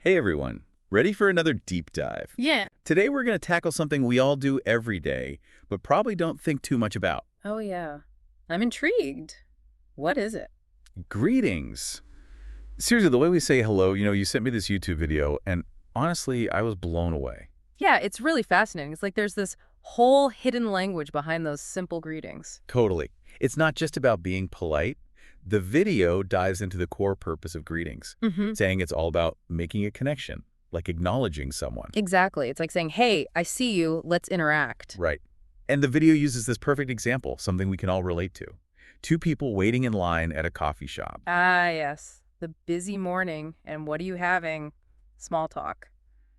Hey everyone, ready for another deep dive? Yeah. Today we're going to tackle something we all do every day, but probably don't think too much about. Oh, yeah. I'm intrigued. What is it? Greetings. Seriously, the way we say hello, you sent me this YouTube video, and honestly, I was blown away. Yeah, it's really fascinating. It's like there's this whole hidden language behind those simple greetings. Totally. It's not just about being polite. The video dives into the core purpose of greetings, Mm-hmm. saying it's all about making a connection, like acknowledging someone. Exactly. It's like saying, hey, I see you. Let's interact. Right. And the video uses this perfect example, something we can all relate to. Two people waiting in line at a coffee shop. Ah, yes. The busy morning. And what are you having? Small talk.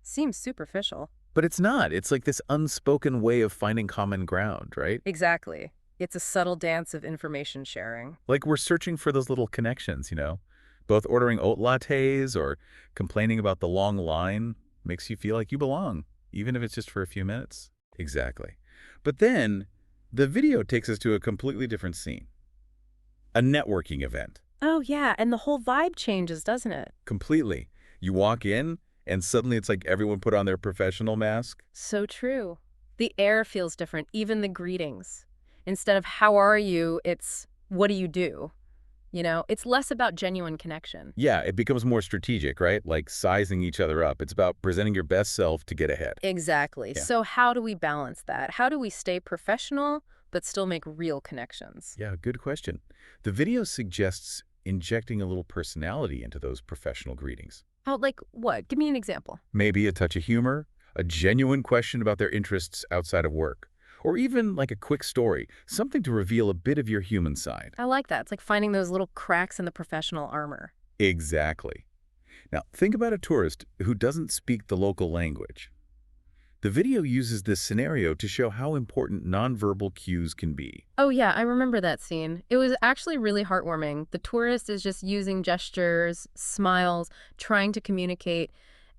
Seems superficial. But it's not. It's like this unspoken way of finding common ground, right? Exactly. It's a subtle dance of information sharing. Like we're searching for those little connections. Both ordering oat lattes or complaining about the long line makes you feel like you belong, even if it's just for a few minutes. Exactly. But then the video takes us to a completely different scene. A networking event. Oh, yeah. And the whole vibe changes, doesn't it? Completely. You walk in and suddenly it's like everyone put on their professional mask. So true. The air feels different, even the greetings. Instead of how are you, it's what do you do? It's less about genuine connection. Yeah, it becomes more strategic, right? Like sizing each other up. It's about presenting your best self to get ahead. Exactly. Yeah. So how do we balance that? How do we stay professional but still make real connections? Yeah, good question. The video suggests injecting a little personality into those professional greetings. How, like what? Give me an example. Maybe a touch of humor, a genuine question about their interests outside of work, or even like a quick story, something to reveal a bit of your human side. I like that. It's like finding those little cracks in the professional armor. Exactly. Now, think about a tourist who doesn't speak the local language. The video uses this scenario to show how important nonverbal cues can be. Oh, yeah, I remember that scene. It was actually really heartwarming. The tourist is just using gestures, smiles, trying to communicate,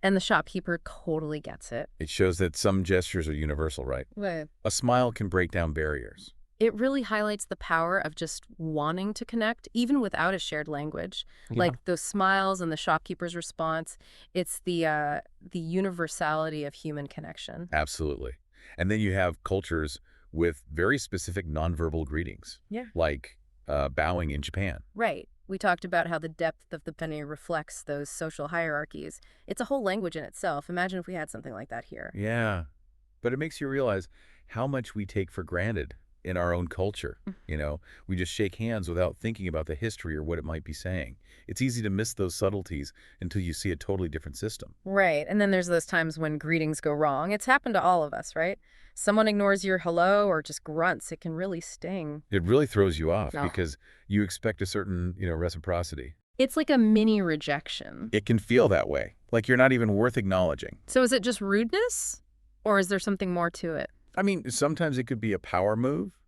and the shopkeeper totally gets it. It shows that some gestures are universal, right? Right. A smile can break down barriers. It really highlights the power of just wanting to connect, even without a shared language. Like those smiles and the shopkeeper's response. It's the universality of human connection. Absolutely. And then you have cultures with very specific nonverbal greetings, Yeah. like bowing in Japan. Right. We talked about how the depth of the penny reflects those social hierarchies. It's a whole language in itself. Imagine if we had something like that here. Yeah. But it makes you realize how much we take for granted in our own culture. We just shake hands without thinking about the history or what it might be saying. It's easy to miss those subtleties until you see a totally different system. Right. And then there's those times when greetings go wrong. It's happened to all of us, right? Someone ignores your hello or just grunts. It can really sting. It really throws you off No. because you expect a certain, reciprocity. It's like a mini rejection. It can feel that way, like you're not even worth acknowledging. So is it just rudeness? Or is there something more to it? I mean, sometimes it could be a power move.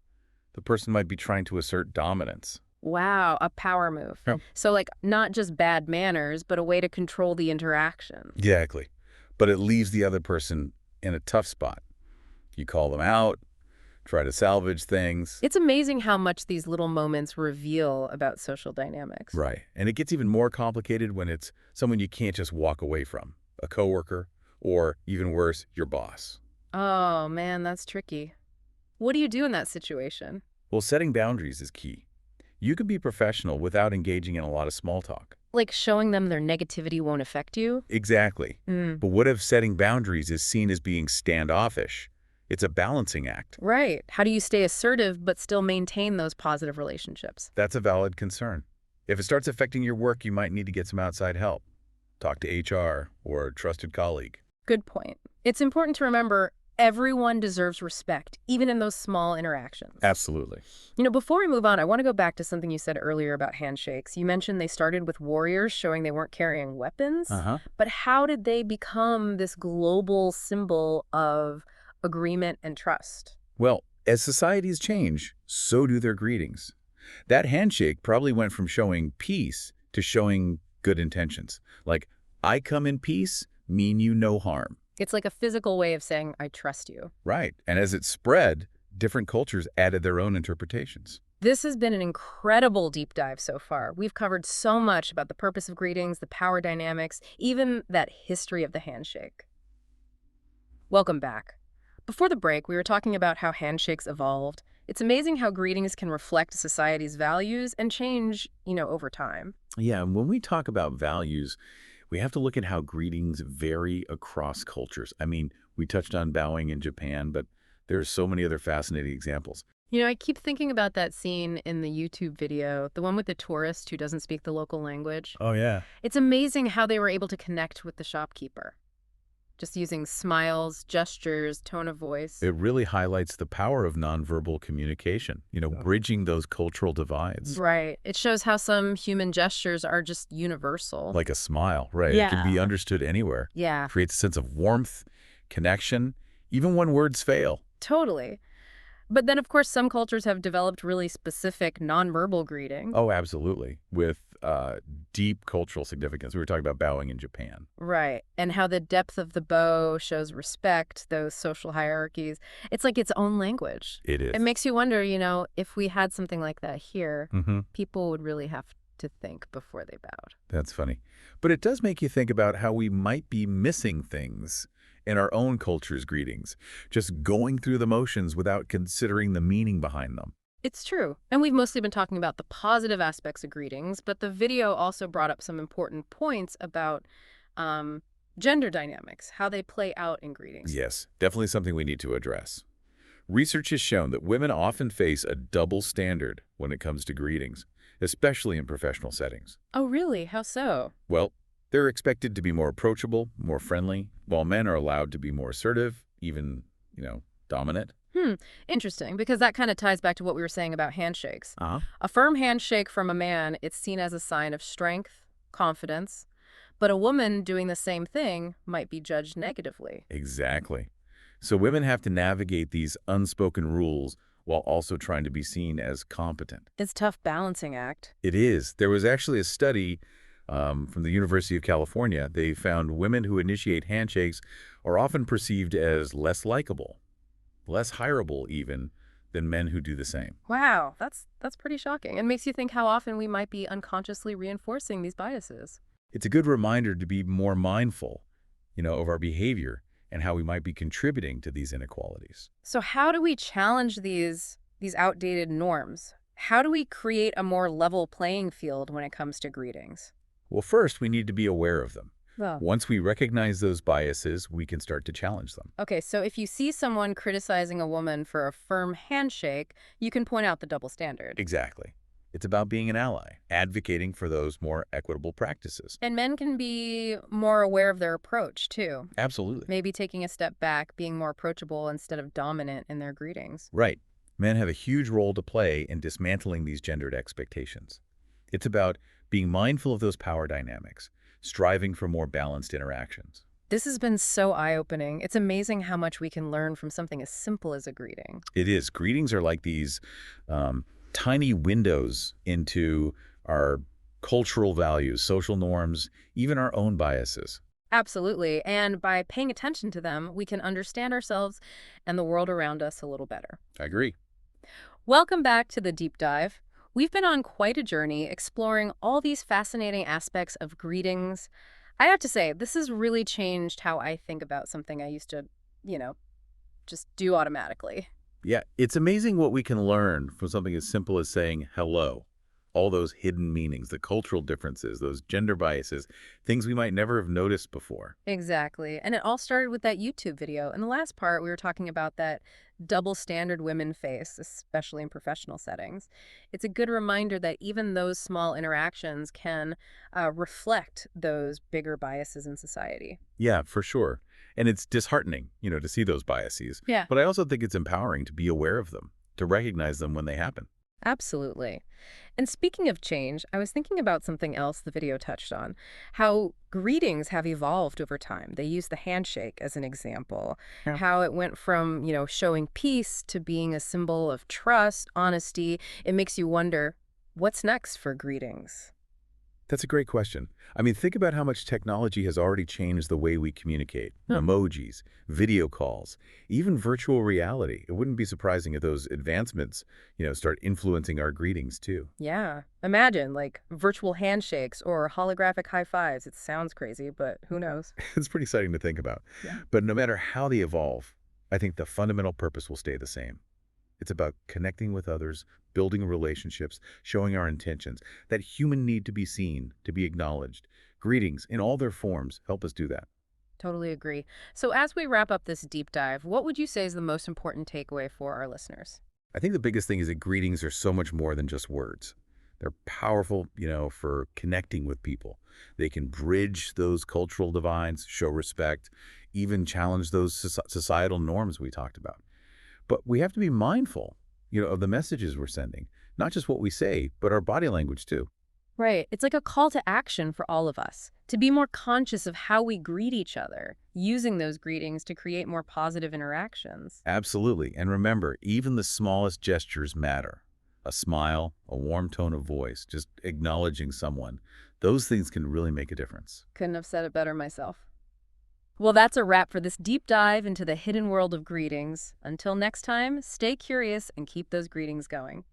The person might be trying to assert dominance. Wow, a power move. Yep. So like not just bad manners, but a way to control the interaction. Exactly. But it leaves the other person in a tough spot. You call them out, try to salvage things. It's amazing how much these little moments reveal about social dynamics. Right. And it gets even more complicated when it's someone you can't just walk away from, a coworker, or even worse, your boss. Oh, man, that's tricky. What do you do in that situation? Well, setting boundaries is key. You can be professional without engaging in a lot of small talk. Like showing them their negativity won't affect you? Exactly. But what if setting boundaries is seen as being standoffish? It's a balancing act. Right. How do you stay assertive but still maintain those positive relationships? That's a valid concern. If it starts affecting your work, you might need to get some outside help. Talk to HR or a trusted colleague. Good point. It's important to remember everyone deserves respect, even in those small interactions. Absolutely. Before we move on, I want to go back to something you said earlier about handshakes. You mentioned they started with warriors, showing they weren't carrying weapons. But how did they become this global symbol of agreement and trust? Well, as societies change, so do their greetings. That handshake probably went from showing peace to showing good intentions. Like, I come in peace, mean you no harm. It's like a physical way of saying, I trust you. Right. And as it spread, different cultures added their own interpretations. This has been an incredible deep dive so far. We've covered so much about the purpose of greetings, the power dynamics, even that history of the handshake. Welcome back. Before the break, we were talking about how handshakes evolved. It's amazing how greetings can reflect society's values and change, over time. Yeah, and when we talk about values, we have to look at how greetings vary across cultures. I mean, we touched on bowing in Japan, but there are so many other fascinating examples. I keep thinking about that scene in the YouTube video, the one with the tourist who doesn't speak the local language. Oh, yeah. It's amazing how they were able to connect with the shopkeeper, just using smiles, gestures, tone of voice. It really highlights the power of nonverbal communication, bridging those cultural divides. Right. It shows how some human gestures are just universal. Like a smile, right? Yeah. It can be understood anywhere. Yeah, Creates a sense of warmth, connection, even when words fail. totally. But then, of course, some cultures have developed really specific nonverbal greetings. Oh, absolutely. With deep cultural significance. We were talking about bowing in Japan. Right. And how the depth of the bow shows respect, those social hierarchies. It's like its own language. It is. It makes you wonder, if we had something like that here, Mm-hmm. people would really have to think before they bowed. That's funny. But it does make you think about how we might be missing things in our own culture's greetings, just going through the motions without considering the meaning behind them. It's true. And we've mostly been talking about the positive aspects of greetings, but the video also brought up some important points about gender dynamics, how they play out in greetings. Yes, definitely something we need to address. Research has shown that women often face a double standard when it comes to greetings, especially in professional settings. Oh, really? How so? Well, they're expected to be more approachable, more friendly, while men are allowed to be more assertive, even, dominant. Interesting, because that kind of ties back to what we were saying about handshakes. Uh-huh. A firm handshake from a man, it's seen as a sign of strength, confidence, but a woman doing the same thing might be judged negatively. Exactly. So women have to navigate these unspoken rules while also trying to be seen as competent. It's a tough balancing act. It is. There was actually a study from the University of California. They found women who initiate handshakes are often perceived as less likable, less hireable even, than men who do the same. Wow, that's pretty shocking. And makes you think how often we might be unconsciously reinforcing these biases. It's a good reminder to be more mindful, of our behavior and how we might be contributing to these inequalities. So how do we challenge these outdated norms? How do we create a more level playing field when it comes to greetings? Well, first, we need to be aware of them. Well, Once we recognize those biases, we can start to challenge them. okay, so if you see someone criticizing a woman for a firm handshake, you can point out the double standard. Exactly. It's about being an ally, advocating for those more equitable practices. And men can be more aware of their approach, too. Absolutely. Maybe taking a step back, being more approachable instead of dominant in their greetings. Right. Men have a huge role to play in dismantling these gendered expectations. It's about being mindful of those power dynamics, striving for more balanced interactions. This has been so eye-opening. It's amazing how much we can learn from something as simple as a greeting. It is. Greetings are like these tiny windows into our cultural values, social norms, even our own biases. Absolutely. And by paying attention to them, we can understand ourselves and the world around us a little better. I agree. Welcome back to the Deep Dive. We've been on quite a journey exploring all these fascinating aspects of greetings. I have to say, this has really changed how I think about something I used to, just do automatically. Yeah, it's amazing what we can learn from something as simple as saying hello. All those hidden meanings, the cultural differences, those gender biases, things we might never have noticed before. Exactly. And it all started with that YouTube video. In the last part, we were talking about that double standard women face, especially in professional settings. It's a good reminder that even those small interactions can reflect those bigger biases in society. Yeah, for sure. And it's disheartening, to see those biases. Yeah. But I also think it's empowering to be aware of them, to recognize them when they happen. Absolutely. And speaking of change, I was thinking about something else the video touched on, how greetings have evolved over time. They use the handshake as an example, Yeah. how it went from, showing peace to being a symbol of trust, honesty. It makes you wonder, what's next for greetings? That's a great question. I mean, think about how much technology has already changed the way we communicate. Huh. Emojis, video calls, even virtual reality. It wouldn't be surprising if those advancements, start influencing our greetings too. Yeah. Imagine, like, virtual handshakes or holographic high fives. It sounds crazy, but who knows? It's pretty exciting to think about. Yeah. But no matter how they evolve, I think the fundamental purpose will stay the same. It's about connecting with others, building relationships, showing our intentions, that human need to be seen, to be acknowledged. Greetings, in all their forms, help us do that. Totally agree. So as we wrap up this deep dive, what would you say is the most important takeaway for our listeners? I think the biggest thing is that greetings are so much more than just words. They're powerful, for connecting with people. They can bridge those cultural divides, show respect, even challenge those societal norms we talked about. But we have to be mindful, of the messages we're sending, not just what we say, but our body language too. Right. It's like a call to action for all of us to be more conscious of how we greet each other, using those greetings to create more positive interactions. Absolutely. And remember, even the smallest gestures matter. A smile, a warm tone of voice, just acknowledging someone. Those things can really make a difference. Couldn't have said it better myself. Well, that's a wrap for this deep dive into the hidden world of greetings. Until next time, stay curious and keep those greetings going.